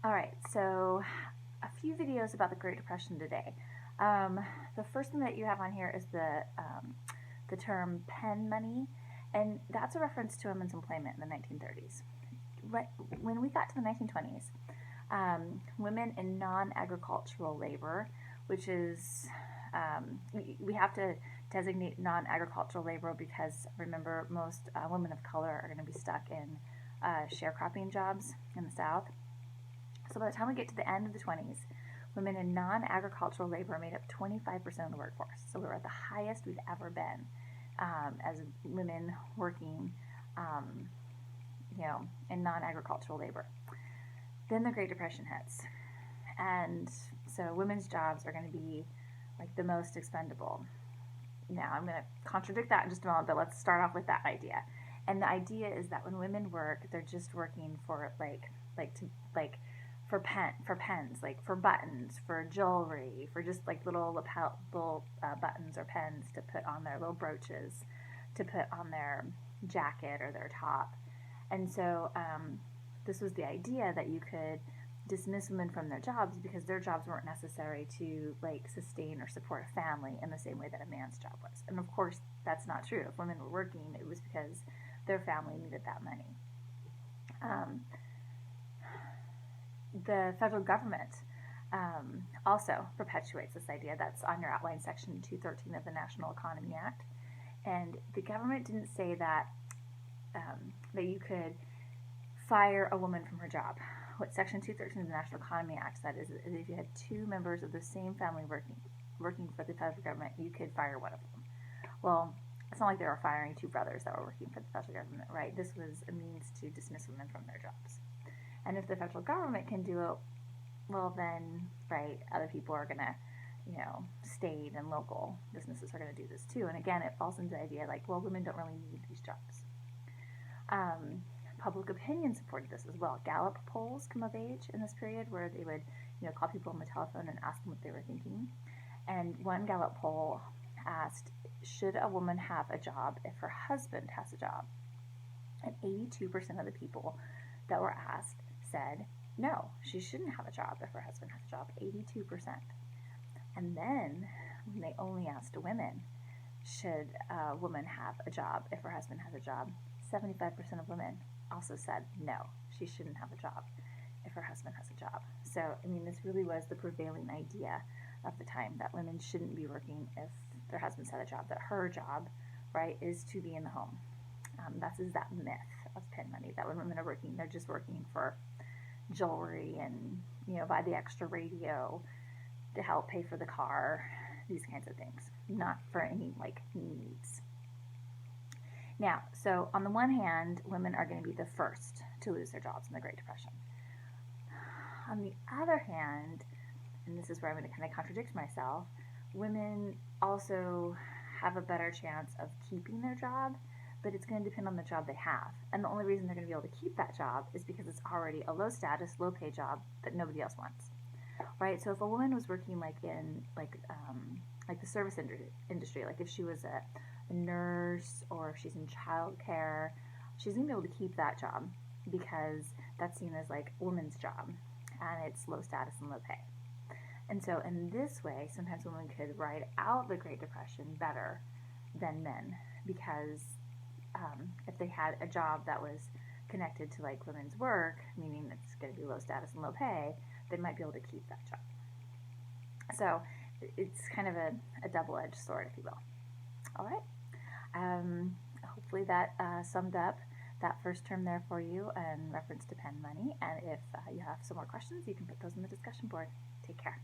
Alright, so a few videos about the Great Depression today. The first thing that you have on here is the term pen money, and that's a reference to women's employment in the 1930s. When we got to the 1920s, women in non-agricultural labor, which is, we have to designate non-agricultural labor because, remember, most women of color are going to be stuck in sharecropping jobs in the South. So by the time we get to the end of the 20s, women in non-agricultural labor made up 25% of the workforce. So we were at the highest we've ever been as women working, in non-agricultural labor. Then the Great Depression hits, and so women's jobs are going to be like the most expendable. Now I'm going to contradict that in just a moment, but let's start off with that idea. And the idea is that when women work, they're just working for for pens, like for buttons, for jewelry, for just like little buttons or pens to put on their little brooches, to put on their jacket or their top. And so this was the idea that you could dismiss women from their jobs because their jobs weren't necessary to like sustain or support a family in the same way that a man's job was. And of course, that's not true. If women were working, it was because their family needed that money. The federal government also perpetuates this idea that's on your outline, section 213 of the National Economy Act. And the government didn't say that that you could fire a woman from her job. What section 213 of the National Economy Act said is if you had two members of the same family working for the federal government, you could fire one of them. Well, it's not like they were firing two brothers that were working for the federal government, right? This was a means to dismiss women from their jobs. And if the federal government can do it, well then, right, other people are going to, state and local businesses are going to do this too. And again, it falls into the idea like, well, women don't really need these jobs. Public opinion supported this as well. Gallup polls come of age in this period where they would, call people on the telephone and ask them what they were thinking. And one Gallup poll asked, should a woman have a job if her husband has a job? And 82% of the people that were asked said, no, she shouldn't have a job if her husband has a job, 82%. And then, when they only asked women, should a woman have a job if her husband has a job, 75% of women also said, no, she shouldn't have a job if her husband has a job. So, this really was the prevailing idea of the time, that women shouldn't be working if their husbands had a job, that her job, right, is to be in the home. That is that myth of pen money, that when women are working, they're just working for jewelry and, buy the extra radio to help pay for the car, these kinds of things, not for any, needs. Now, so on the one hand, women are going to be the first to lose their jobs in the Great Depression. On the other hand, and this is where I'm going to kind of contradict myself, women also have a better chance of keeping their job, but it's going to depend on the job they have. And the only reason they're going to be able to keep that job is because it's already a low status, low pay job that nobody else wants. Right? So if a woman was working in the service industry, like if she was a nurse or if she's in childcare, she's going to be able to keep that job because that's seen as like a woman's job and it's low status and low pay. And so in this way, sometimes women could ride out the Great Depression better than men because if they had a job that was connected to like women's work, meaning it's going to be low status and low pay, they might be able to keep that job. So it's kind of a double-edged sword, if you will. All right. Hopefully that summed up that first term there for you in reference to pen money. And if you have some more questions, you can put those in the discussion board. Take care.